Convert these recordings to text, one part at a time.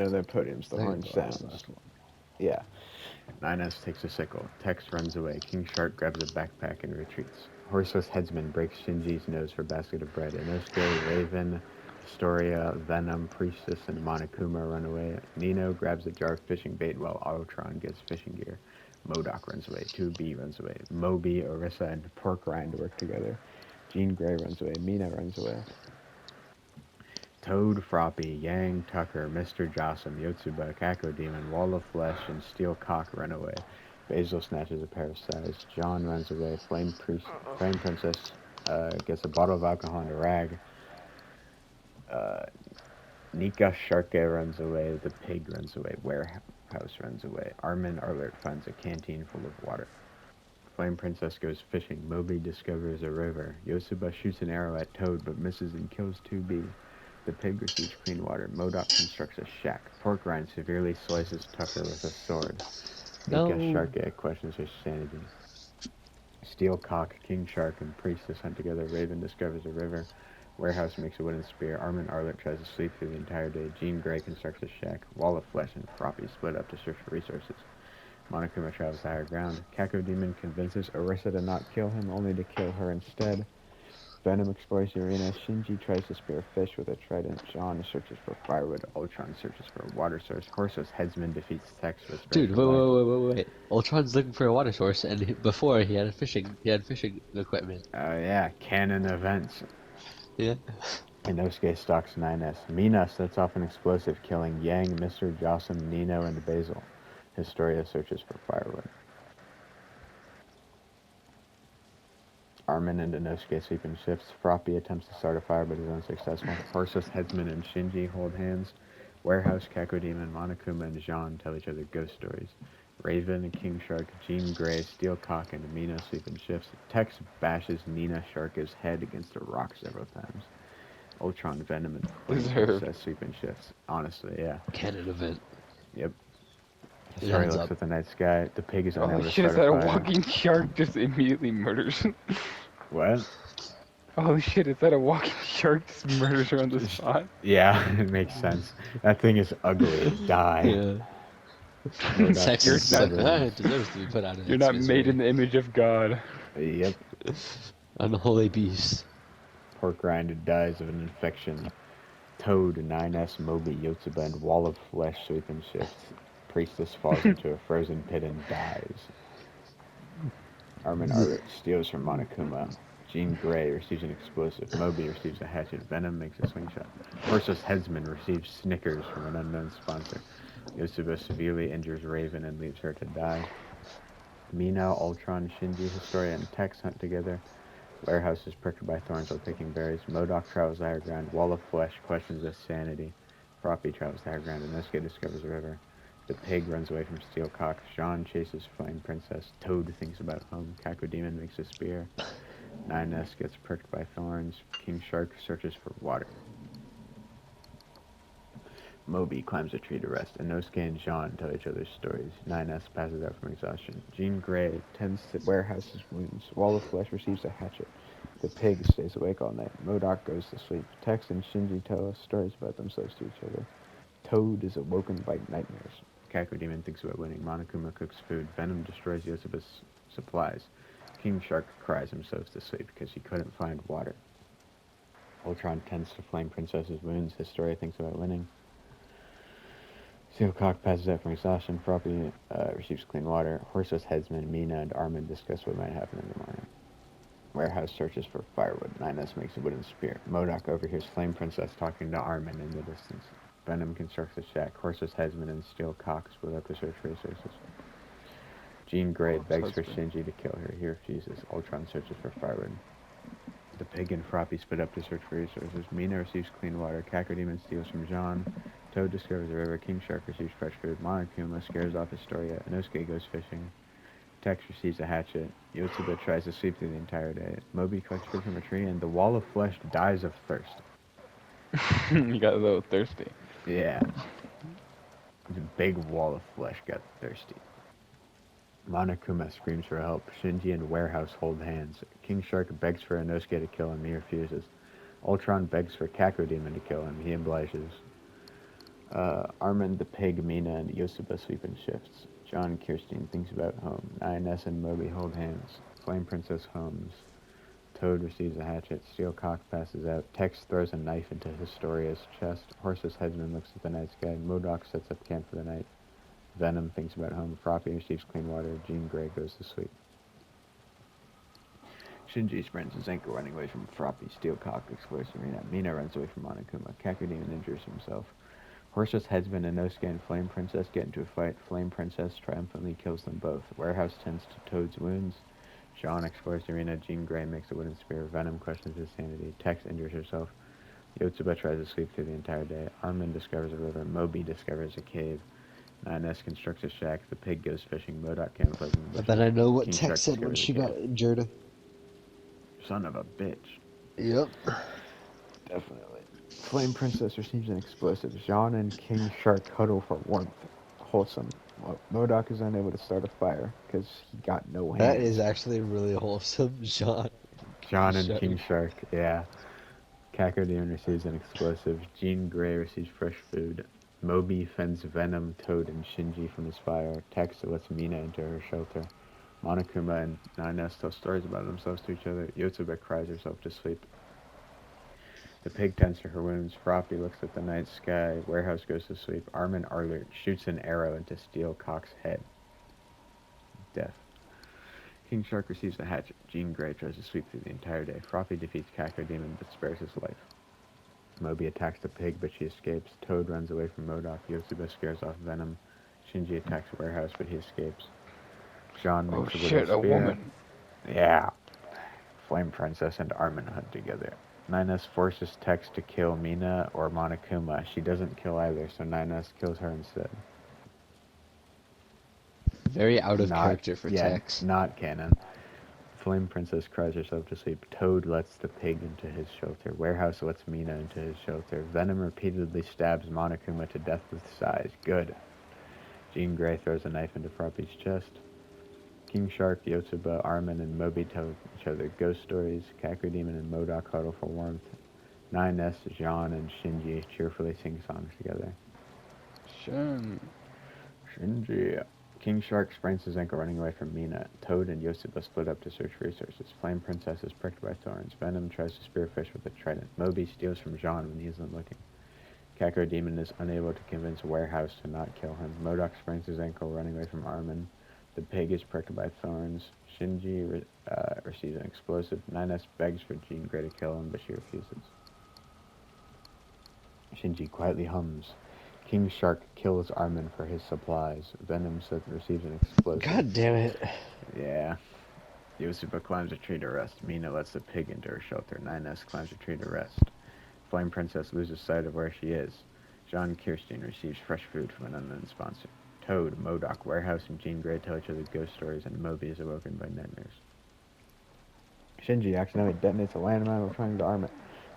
No, the podium's the Second orange to last, sounds. last one. Yeah. 9S takes a sickle. Tex runs away. King Shark grabs a backpack and retreats. Horseless Headsman breaks Shinji's nose for a basket of bread. Inosuke, Raven, Historia, Venom, Priestess, and Monokuma run away. Nino grabs a jar of fishing bait while Ultron gets fishing gear. Modoc runs away. 2B runs away. Moby, Orisa, and Pork Rind work together. Jean Grey runs away. Mina runs away. Toad, Froppy, Yang, Tucker, Mr. Jossum, Yotsuba, Cacodemon, Wall of Flesh, and Steel Cock run away. Basil snatches a pair of sais. John runs away. Flame Princess gets a bottle of alcohol and a rag. Uh, Nika Sharke runs away. The pig runs away. Warehouse runs away. Armin Arlert finds a canteen full of water. Flame Princess goes fishing. Moby discovers a river. Yosuba shoots an arrow at Toad but misses and kills 2B. The pig receives clean water. Modoc constructs a shack. Pork Rind severely slices Tucker with a sword. Nika No. Sharke questions his sanity. Steel Cock, King Shark, and Priestess hunt together. Raven discovers a river. Warehouse makes a wooden spear. Armin Arlet tries to sleep through the entire day. Jean Grey constructs a shack. Wall of Flesh and Froppy split up to search for resources. Monokuma travels to higher ground. Cacodemon convinces Orisa to not kill him, only to kill her instead. Venom explores the arena. Shinji tries to spear fish with a trident. Jean searches for firewood. Ultron searches for a water source. Horseless Headsman defeats Tex with Dude, Spectral Light. wait. Ultron's looking for a water source, and before he had fishing equipment. Yeah, canon events. Yeah. Inosuke stalks 9S. Mina sets off an explosive, killing Yang, Mr. Jossum, Nino, and Basil. Historia searches for firewood. Armin and Inosuke sleep in shifts. Froppy attempts to start a fire but is unsuccessful. Horseless Headsman and Shinji hold hands. Warehouse, Cacodemon, Monokuma, and Jean tell each other ghost stories. Raven, King Shark, Jean Grey, Steel Cock, and Mina sleep in shifts. Tex bashes Nina Sharka's head against a rock several times. Ultron, Venom, and Flame Deserved. Princess sleep in shifts. Honestly, yeah. Canon event. Yep. It Story ends looks up. at the night sky. The pig is Holy unable to shit, is start a that a fire. walking shark just immediately murders? What? Holy shit, is that a walking shark just murders her on the spot? Yeah, it makes sense. That thing is ugly. Die. Yeah. Modoc's Tex is You're face just not like, covered ah, in. it deserves to be put out of you're its not made in misery. the image of God. Yep. Unholy beast. Pork Rind dies of an infection. Toad, 9S, Moby, Yotsuba, and Wall of Flesh sweep in shifts. Priestess falls into a frozen pit and dies. Armin Arlet steals from Monokuma. Jean Grey receives an explosive. Moby receives a hatchet. Venom makes a slingshot. Horseless Headsman receives Snickers from an unknown sponsor. Yotsuba severely injures Raven and leaves her to die. Mina, Ultron, Shinji, Historia, and Tex hunt together. Warehouse is pricked by thorns while picking berries. Modoc travels to higher ground. Wall of Flesh questions his sanity. Froppy travels to higher ground. Inosuke discovers a river. The pig runs away from Steel Cock. Jean chases Flame Princess. Toad thinks about home. Cacodemon makes a spear. 9S gets pricked by thorns. King Shark searches for water. Moby climbs a tree to rest. Inosuke and Jean tell each other stories. 9S passes out from exhaustion. Jean Grey tends to Warehouse's wounds. Wall of Flesh receives a hatchet. The pig stays awake all night. Modoc goes to sleep. Tex and Shinji tell us stories about themselves to each other. Toad is awoken by nightmares. Cacodemon thinks about winning. Monokuma cooks food. Venom destroys Yosuba's supplies. King Shark cries himself to sleep because he couldn't find water. Ultron tends to Flame Princess's wounds. Historia thinks about winning. Steelcock passes out from exhaustion. Froppy receives clean water. Horseless Headsman, Mina, and Armin discuss what might happen in the morning. Warehouse searches for firewood. 9S makes a wooden spear. Modoc overhears Flame Princess talking to Armin in the distance. Venom constructs a shack. Horseless Headsman and Steel Cock split up to search for resources. Jean Grey Oh, it's begs for husband. Shinji to kill her. He refuses. Ultron searches for firewood. The pig and Froppy split up to search for resources. Mina receives clean water. Cacodemon steals from Jean. Toad discovers a river. King Shark receives fresh food. Monokuma scares off Historia. Inosuke goes fishing. Tex receives a hatchet. Yotsuba tries to sleep through the entire day. Moby collects fruit from a tree, and the Wall of Flesh dies of thirst. You got a little thirsty. Yeah, the big Wall of Flesh got thirsty. Monokuma screams for help. Shinji and Warehouse hold hands. King Shark begs for Inosuke to kill him. He refuses. Ultron begs for Cacodemon to kill him. He obliges. Armin the pig, Mina, and Yosuba sweep in shifts. John Kirstein thinks about home. Nioness and Moby hold hands. Flame Princess hums. Toad receives a hatchet. Steelcock passes out. Tex throws a knife into Historia's chest. Horse's headsman looks at the night sky. Modoc sets up camp for the night. Venom thinks about home. Froppy receives clean water. Jean Grey goes to sleep. Shinji sprints his ankle running away from Froppy. Steelcock explores Arena. Mina runs away from Monokuma. Kakudin injures himself. Horse's headsman and Nosuke and Flame Princess get into a fight. Flame Princess triumphantly kills them both. Warehouse tends to Toad's wounds. Jean explores the arena. Jean Grey makes a wooden spear. Venom questions his sanity. Tex injures herself. Yotsuba tries to sleep through the entire day. Armin discovers a river. Moby discovers a cave. 9S constructs a shack. The pig goes fishing. Modoc camouflages in the I bushes. bet I know what King Tex Shark said when discovers a she got cave. injured. Son of a bitch. Yep. Definitely. Flame Princess receives an explosive. Jean and King Shark huddle for warmth. Wholesome. Modoc is unable to start a fire because he got no hands. That is actually really wholesome, Sean. John and King Shark, yeah. Kakodian receives an explosive. Jean Grey receives fresh food. Moby fends Venom, Toad, and Shinji from his fire. Tex lets Mina into her shelter. Monokuma and 9S tell stories about themselves to each other. Yotsuba cries herself to sleep. The pig tends to her wounds. Froppy looks at the night sky. Warehouse goes to sleep. Armin Arlert shoots an arrow into Steelcock's head. Death. King Shark receives a hatchet. Jean Grey tries to sweep through the entire day. Froppy defeats Cacodemon but spares his life. Moby attacks the pig, but she escapes. Toad runs away from Modoc. Yotsuba scares off Venom. Shinji attacks Warehouse, but he escapes. Jean Oh makes a wooden shit, a spear. woman. Yeah. Flame Princess and Armin hunt together. 9S forces Tex to kill Mina or Monokuma. She doesn't kill either, so 9S kills her instead. Very out of character for Tex. Not canon. Flame Princess cries herself to sleep. Toad lets the pig into his shelter. Warehouse lets Mina into his shelter. Venom repeatedly stabs Monokuma to death with sighs. Good. Jean Grey throws a knife into Froppy's chest. King Shark, Yotsuba, Armin, and Moby tell each other ghost stories. Kakudemon and Modoc huddle for warmth. 9S, Jean, and Shinji cheerfully sing songs together. Shinji. King Shark sprains his ankle running away from Mina. Toad and Yotsuba split up to search for resources. Flame Princess is pricked by thorns. Venom tries to spearfish with a trident. Moby steals from Jean when he isn't looking. Cacodemon is unable to convince Warehouse to not kill him. Modoc sprains his ankle running away from Armin. The pig is pricked by thorns. Shinji receives an explosive. 9S begs for Jean Grey to kill him, but she refuses. Shinji quietly hums. King Shark kills Armin for his supplies. Venom receives an explosive. God damn it. Yeah. Yotsuba climbs a tree to rest. Mina lets the pig into her shelter. 9S climbs a tree to rest. Flame Princess loses sight of where she is. John Kirstein receives fresh food from an unknown sponsor. Toad, Modoc, Warehouse, and Jean Grey tell each other ghost stories, and Moby is awoken by nightmares. Shinji accidentally detonates a landmine while trying to arm it.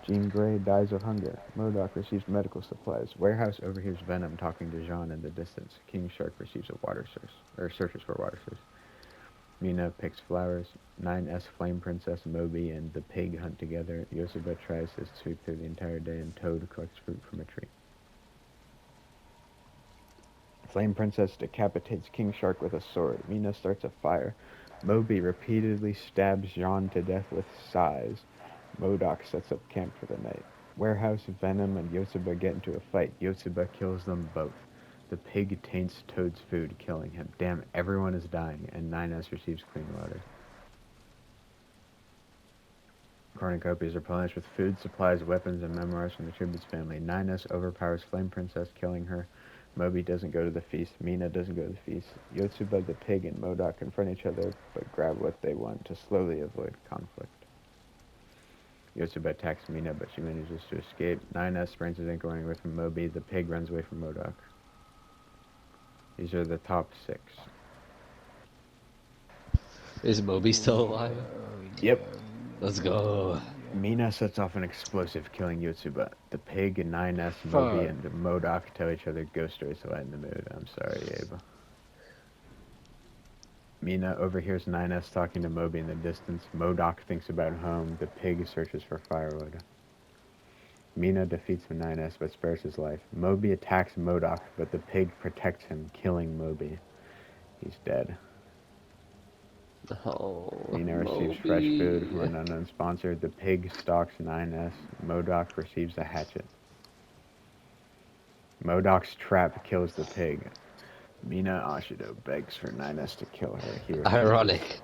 Jean Grey dies of hunger. Modoc receives medical supplies. Warehouse overhears Venom talking to Jean in the distance. King Shark receives a water source, or searches for a water source. Mina picks flowers. 9S, Flame Princess, Moby, and the pig hunt together. Yotsuba tries to sweep through the entire day, and Toad collects fruit from a tree. Flame Princess decapitates King Shark with a sword. Mina starts a fire. Moby repeatedly stabs Jean to death with sighs. Modoc sets up camp for the night. Warehouse, Venom, and Yotsuba get into a fight. Yotsuba kills them both. The pig taints Toad's food, killing him. Damn, everyone is dying, and 9S receives clean water. Cornucopias are replenished with food, supplies, weapons, and memoirs from the Tributes family. 9S overpowers Flame Princess, killing her. Moby doesn't go to the feast. Mina doesn't go to the feast. Yotsuba, the pig, and Modoc confront each other, but grab what they want to slowly avoid conflict. Yotsuba attacks Mina, but she manages to escape. 9S sprains his ankle running away from Moby. The pig runs away from Modoc. These are the top 6. Is Moby still alive? Yep. Let's go. Mina sets off an explosive, killing Yotsuba. The pig and 9S, Moby, and Modoc tell each other ghost stories to lighten the mood. I'm sorry, Abe. Mina overhears 9S talking to Moby in the distance. Modoc thinks about home. The pig searches for firewood. Mina defeats 9S but spares his life. Moby attacks MODOK, but the pig protects him, killing Moby. He's dead. Oh, Mina receives fresh food from Moby. an unknown sponsor. The pig stalks 9S. MODOK receives a hatchet. MODOK's trap kills the pig. Mina Ashido begs for 9S to kill her. He refuses. Ironic.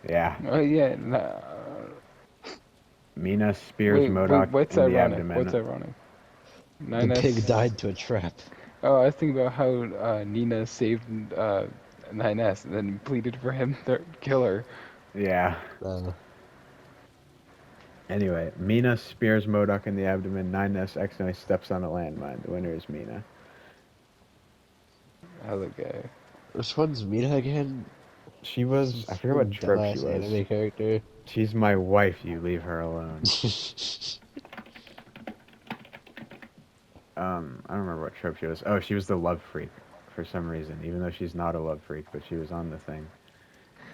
Yeah. Oh yeah. Mina spears Wait, MODOK what's in the ironic? abdomen. What's ironic? The 9S. pig died to a trap. Oh, I was thinking about how Nina saved 9S and then pleaded for him to kill her. Yeah. Anyway, Mina spears MODOK in the abdomen. 9S accidentally steps on a landmine. The winner is Mina. Hella gay. Which one's Mina again? She was... I forget what trope she Dumbass was. anime character. She's my wife, you leave her alone. I don't remember what trope she was. Oh, she was the love freak for some reason, even though she's not a love freak, but she was on the thing.